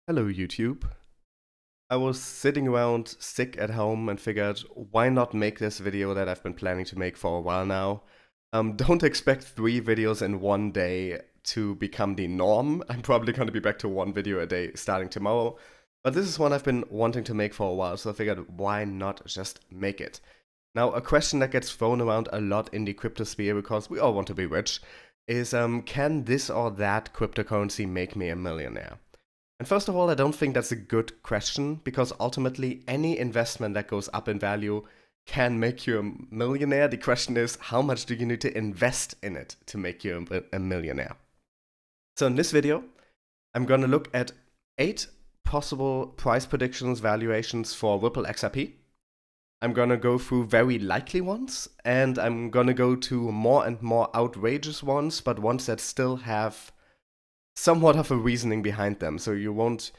Hello YouTube. I was sitting around sick at home and figured why not make this video that I've been planning to make for a while now. Don't expect 3 videos in one day to become the norm. I'm probably going to be back to 1 video a day starting tomorrow. But this is one I've been wanting to make for a while, so I figured why not just make it. Now, a question that gets thrown around a lot in the crypto sphere because we all want to be rich is can this or that cryptocurrency make me a millionaire? And first of all, I don't think that's a good question because ultimately any investment that goes up in value can make you a millionaire. The question is, how much do you need to invest in it to make you a millionaire? So in this video, I'm going to look at 8 possible price predictions, valuations for Ripple XRP. I'm going to go through very likely ones, and I'm going to go to more and more outrageous ones, but ones that still have somewhat of a reasoning behind them. So you won't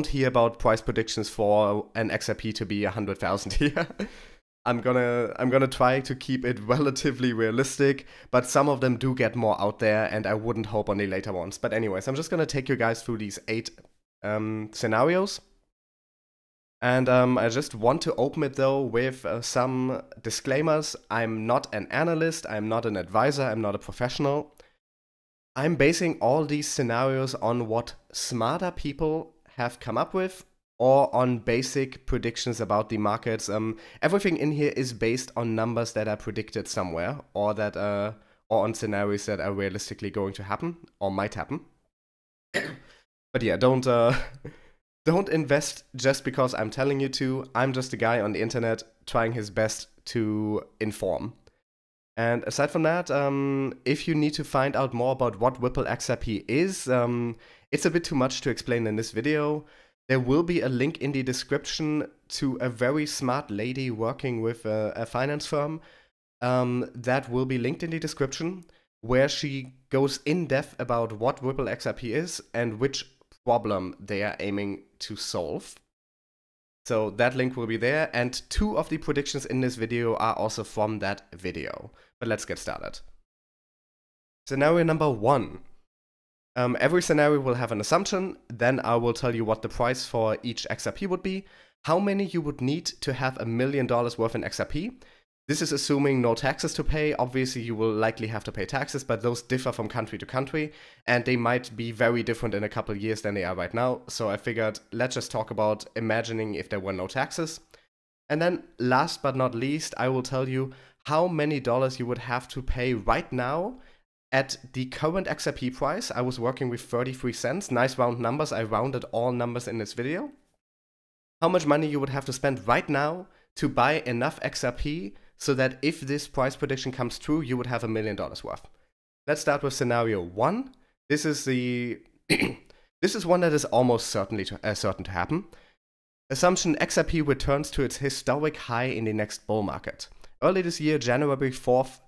hear about price predictions for an XRP to be 100,000 here. I'm gonna try to keep it relatively realistic, but some of them do get more out there, and I wouldn't hope on the later ones. But anyways, I'm just gonna take you guys through these 8 scenarios. And I just want to open it though with some disclaimers. I'm not an analyst, I'm not an advisor, I'm not a professional. I'm basing all these scenarios on what smarter people have come up with or on basic predictions about the markets. Everything in here is based on numbers that are predicted somewhere or that or on scenarios that are realistically going to happen or might happen. But yeah, don't invest just because I'm telling you to. I'm just a guy on the internet trying his best to inform. And aside from that, if you need to find out more about what Ripple XRP is, it's a bit too much to explain in this video. There will be a link in the description to a very smart lady working with a finance firm that will be linked in the description, where she goes in depth about what Ripple XRP is and which problem they are aiming to solve. So that link will be there, and 2 of the predictions in this video are also from that video. But let's get started. Scenario number 1. Every scenario will have an assumption, then I will tell you what the price for each XRP would be, how many you would need to have $1 million worth in XRP. This is assuming no taxes to pay. Obviously, you will likely have to pay taxes, but those differ from country to country, and they might be very different in a couple of years than they are right now. So I figured, let's just talk about imagining if there were no taxes. And then, last but not least, I will tell you how many dollars you would have to pay right now at the current XRP price. I was working with 33 cents. Nice round numbers. I rounded all numbers in this video. How much money you would have to spend right now to buy enough XRP so that if this price prediction comes true, you would have $1 million worth. Let's start with scenario 1. This is this is one that is almost certain to happen. Assumption: XRP returns to its historic high in the next bull market. Early this year, January 4th,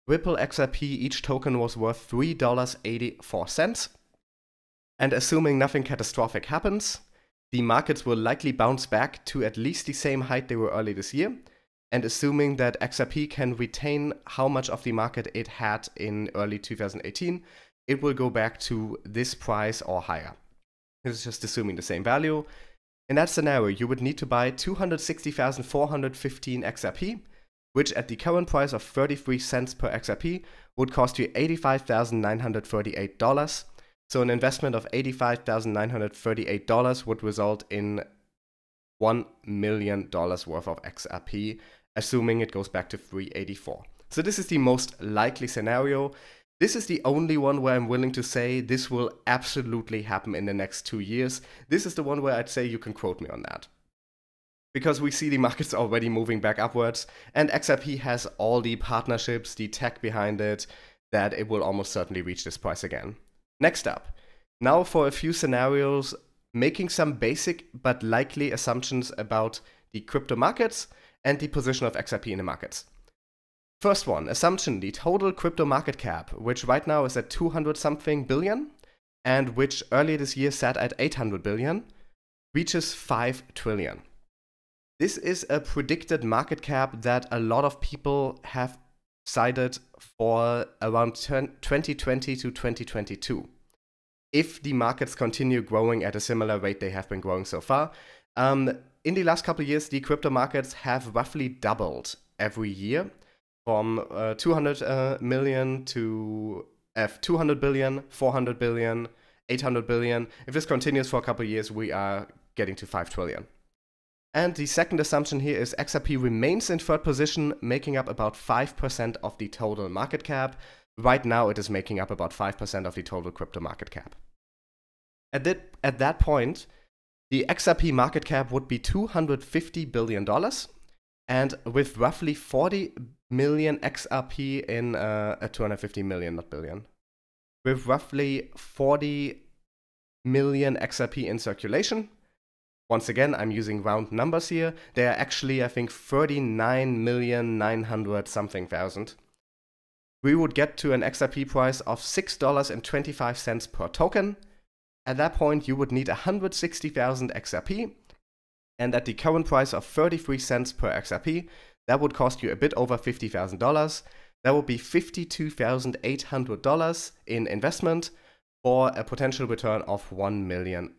Ripple XRP, each token was worth $3.84. And assuming nothing catastrophic happens, the markets will likely bounce back to at least the same height they were early this year. And assuming that XRP can retain how much of the market it had in early 2018, it will go back to this price or higher. This is just assuming the same value. In that scenario, you would need to buy 260,415 XRP, which at the current price of 33 cents per XRP would cost you $85,938. So an investment of $85,938 would result in $1 million worth of XRP, assuming it goes back to 384. So this is the most likely scenario. This is the only one where I'm willing to say this will absolutely happen in the next 2 years. This is the one where I'd say you can quote me on that. Because we see the markets already moving back upwards, and XRP has all the partnerships, the tech behind it, that it will almost certainly reach this price again. Next up, now for a few scenarios, making some basic but likely assumptions about the crypto markets and the position of XRP in the markets. First one, assumption: the total crypto market cap, which right now is at 200-something billion, and which earlier this year sat at 800 billion, reaches 5 trillion. This is a predicted market cap that a lot of people have cited for around 2020 to 2022. if the markets continue growing at a similar rate they have been growing so far. In the last couple of years, the crypto markets have roughly doubled every year, from 200 million to 200 billion, 400 billion, 800 billion. If this continues for a couple of years, we are getting to 5 trillion. And the second assumption here is XRP remains in third position, making up about 5% of the total market cap. Right now, it is making up about 5% of the total crypto market cap. At that point, the XRP market cap would be $250 billion. And with roughly 40 million XRP in 250 million, not billion. With roughly 40 million XRP in circulation. Once again, I'm using round numbers here. They are actually, I think, 39,900,000 something. We would get to an XRP price of $6.25 per token. At that point, you would need 160,000 XRP. And at the current price of 33 cents per XRP, that would cost you a bit over $50,000. That would be $52,800 in investment for a potential return of $1 million.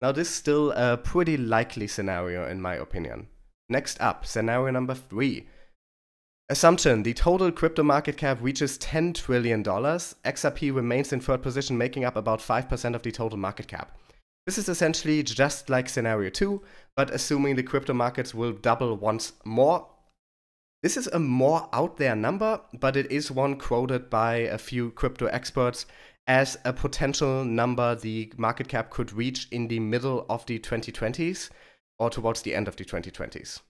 Now, this is still a pretty likely scenario in my opinion. Next up, scenario number 3. Assumption: the total crypto market cap reaches $10 trillion. XRP remains in third position, making up about 5% of the total market cap. This is essentially just like scenario 2, but assuming the crypto markets will double once more. This is a more out there number, but it is one quoted by a few crypto experts as a potential number the market cap could reach in the middle of the 2020s or towards the end of the 2020s.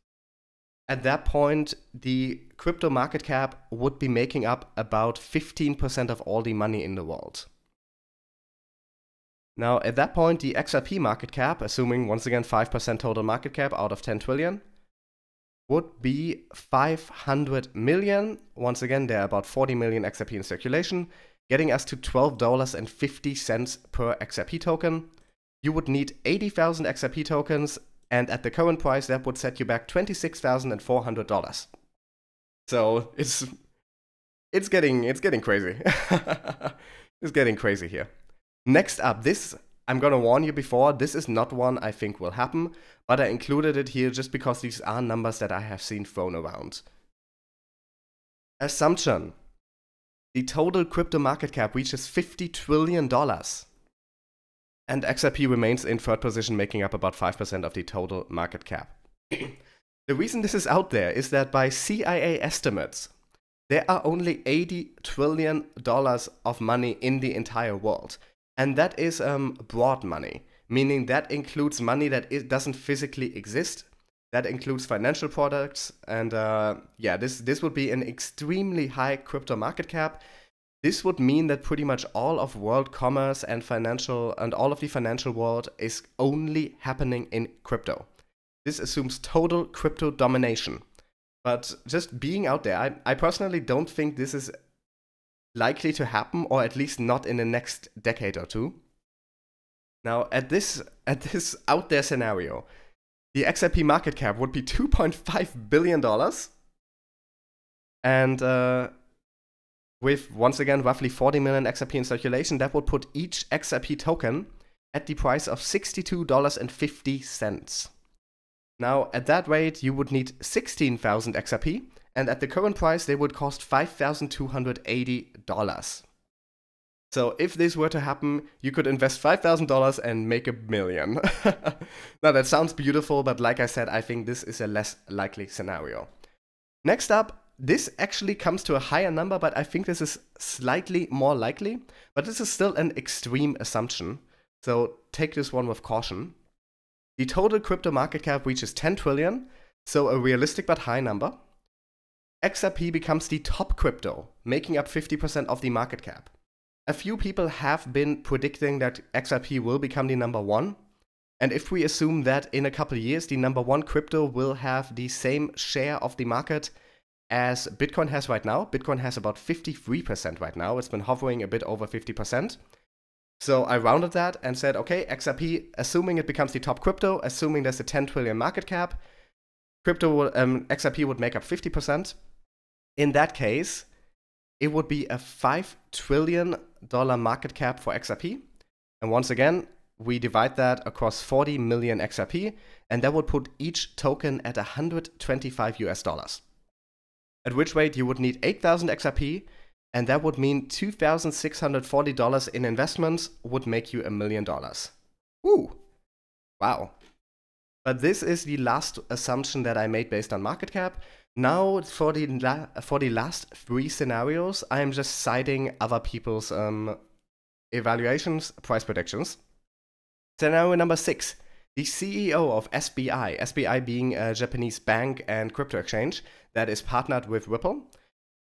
At that point, the crypto market cap would be making up about 15% of all the money in the world. Now, at that point, the XRP market cap, assuming once again 5% total market cap out of 10 trillion, would be 500 million. Once again, there are about 40 million XRP in circulation, getting us to $12.50 per XRP token. You would need 80,000 XRP tokens, and at the current price, that would set you back $26,400. So it's getting crazy. It's getting crazy here. Next up, this, I'm gonna warn you before, this is not one I think will happen, but I included it here just because these are numbers that I have seen thrown around. Assumption: the total crypto market cap reaches $50 trillion. And XRP remains in third position, making up about 5% of the total market cap. The reason this is out there is that by CIA estimates, there are only $80 trillion of money in the entire world. And that is broad money, meaning that includes money that doesn't physically exist. That includes financial products, and yeah, this would be an extremely high crypto market cap. This would mean that pretty much all of world commerce and all of the financial world is only happening in crypto. This assumes total crypto domination. But just being out there, I personally don't think this is likely to happen, or at least not in the next decade or two. Now, at this out there scenario, the XRP market cap would be $2.5 billion. And with, once again, roughly 40 million XRP in circulation, that would put each XRP token at the price of $62.50. Now, at that rate, you would need 16,000 XRP, and at the current price, they would cost $5,280. So if this were to happen, you could invest $5,000 and make $1 million. Now, that sounds beautiful, but like I said, I think this is a less likely scenario. Next up, this actually comes to a higher number, but I think this is slightly more likely. But this is still an extreme assumption, so take this one with caution. The total crypto market cap reaches 10 trillion, so a realistic but high number. XRP becomes the top crypto, making up 50% of the market cap. A few people have been predicting that XRP will become the number one. And if we assume that in a couple of years, the number one crypto will have the same share of the market as Bitcoin has right now. Bitcoin has about 53% right now. It's been hovering a bit over 50%. So I rounded that and said, okay, XRP, assuming it becomes the top crypto, assuming there's a 10 trillion market cap, XRP would make up 50%. In that case, it would be a $5 trillion market cap for XRP. And once again, we divide that across 40 million XRP, and that would put each token at $125. At which rate you would need 8,000 XRP, and that would mean $2,640 in investments would make you $1 million. Woo! Wow. But this is the last assumption that I made based on market cap. Now, for the last 3 scenarios, I am just citing other people's evaluations, price predictions. Scenario number 6. The CEO of SBI, SBI being a Japanese bank and crypto exchange that is partnered with Ripple,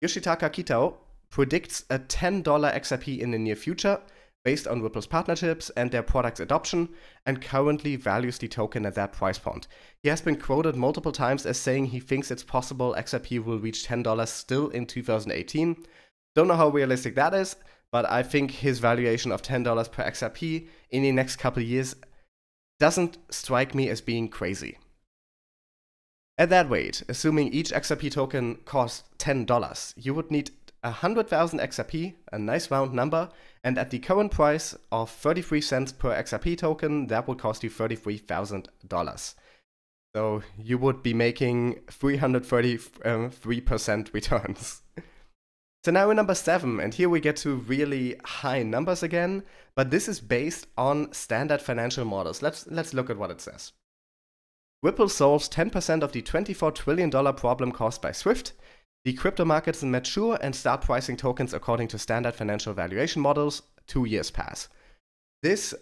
Yoshitaka Kitao, predicts a $10 XRP in the near future based on Ripple's partnerships and their product's adoption, and currently values the token at that price point. He has been quoted multiple times as saying he thinks it's possible XRP will reach $10 still in 2018. Don't know how realistic that is, but I think his valuation of $10 per XRP in the next couple of years doesn't strike me as being crazy. At that rate, assuming each XRP token costs $10, you would need 100,000 XRP, a nice round number, and at the current price of 33 cents per XRP token, that would cost you $33,000. So you would be making 333% returns. Scenario number 7, and here we get to really high numbers again, but this is based on standard financial models. Let's look at what it says. Ripple solves 10% of the $24 trillion problem caused by SWIFT. The crypto markets mature and start pricing tokens according to standard financial valuation models. 2 years pass. This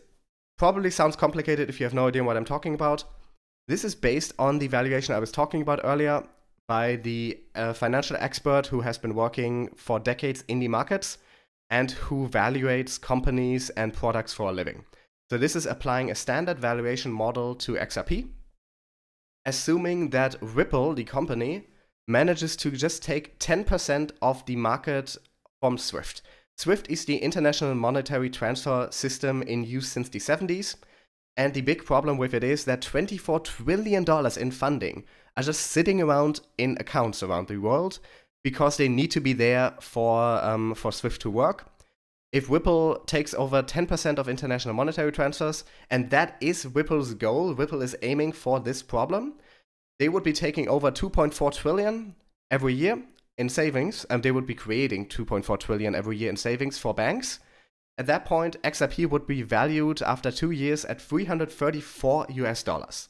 probably sounds complicated if you have no idea what I'm talking about. This is based on the valuation I was talking about earlier by the financial expert who has been working for decades in the markets and who evaluates companies and products for a living. So this is applying a standard valuation model to XRP, assuming that Ripple, the company, manages to just take 10% of the market from SWIFT. SWIFT is the international monetary transfer system in use since the 70s, and the big problem with it is that $24 trillion in funding are just sitting around in accounts around the world because they need to be there for SWIFT to work. If Ripple takes over 10% of international monetary transfers, and that is Ripple's goal, Ripple is aiming for this problem, they would be taking over 2.4 trillion every year in savings, and they would be creating 2.4 trillion every year in savings for banks. At that point, XRP would be valued after 2 years at $334.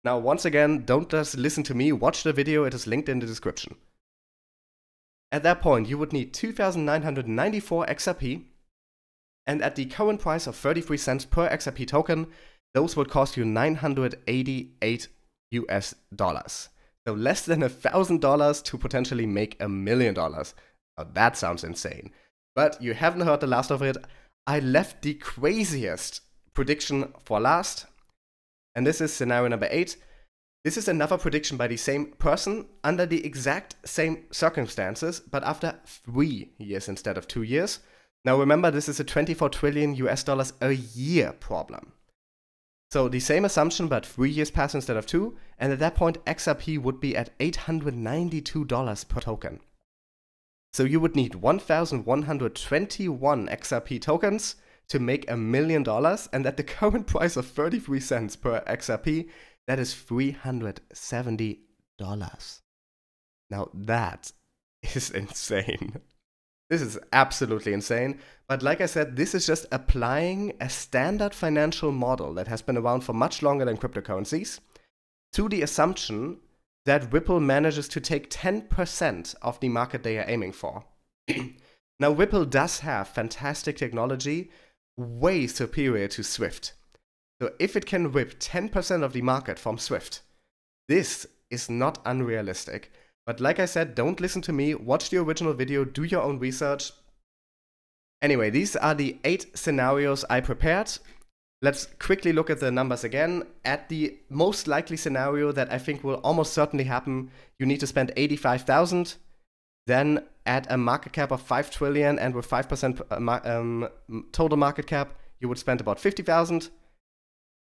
Now, once again, don't just listen to me, watch the video, it is linked in the description. At that point, you would need 2,994 XRP, and at the current price of 33 cents per XRP token, those would cost you $988. So less than $1,000 to potentially make $1 million. Now that sounds insane. But you haven't heard the last of it. I left the craziest prediction for last. And this is scenario number 8. This is another prediction by the same person under the exact same circumstances, but after 3 years instead of 2 years. Now remember, this is a $24 trillion a year problem. So the same assumption, but 3 years pass instead of 2, and at that point XRP would be at $892 per token. So you would need 1,121 XRP tokens to make $1 million, and at the current price of 33 cents per XRP, that is $370. Now that is insane. This is absolutely insane, but like I said, this is just applying a standard financial model that has been around for much longer than cryptocurrencies to the assumption that Ripple manages to take 10% of the market they are aiming for. Now, Ripple does have fantastic technology, way superior to SWIFT. So if it can rip 10% of the market from SWIFT, this is not unrealistic. But like I said, don't listen to me, watch the original video, do your own research. Anyway, these are the 8 scenarios I prepared. Let's quickly look at the numbers again. At the most likely scenario that I think will almost certainly happen, you need to spend 85,000. Then at a market cap of 5 trillion and with 5% total market cap, you would spend about 50,000.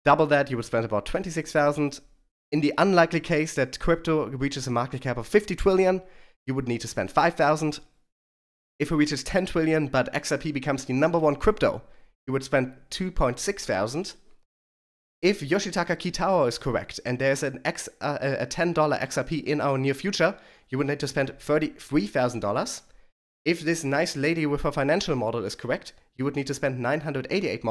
Double that, you would spend about 26,000. In the unlikely case that crypto reaches a market cap of 50 trillion, you would need to spend 5,000. If it reaches 10 trillion, but XRP becomes the #1 crypto you would spend 2.6 thousand. If Yoshitaka Kitao is correct and there's a $10 XRP in our near future, you would need to spend $33,000. If this nice lady with her financial model is correct, you would need to spend 988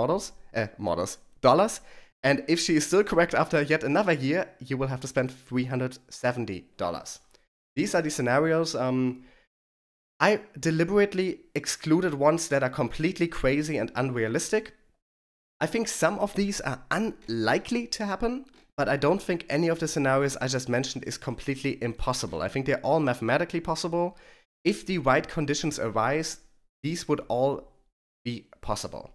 dollars. And if she is still correct after yet another year, you will have to spend $370. These are the scenarios. I deliberately excluded ones that are completely crazy and unrealistic. I think some of these are unlikely to happen, but I don't think any of the scenarios I just mentioned is completely impossible. I think they're all mathematically possible. If the right conditions arise, these would all be possible.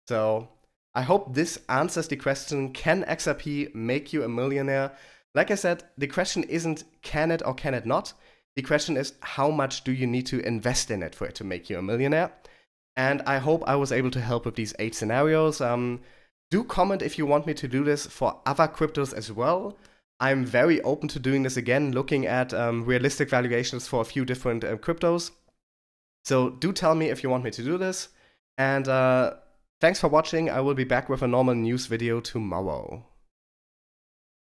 So I hope this answers the question, can XRP make you a millionaire? Like I said, the question isn't can it or can it not? The question is how much do you need to invest in it for it to make you a millionaire? And I hope I was able to help with these 8 scenarios. Do comment if you want me to do this for other cryptos as well. I'm very open to doing this again, looking at realistic valuations for a few different cryptos. So do tell me if you want me to do this. And thanks for watching. I will be back with a normal news video tomorrow.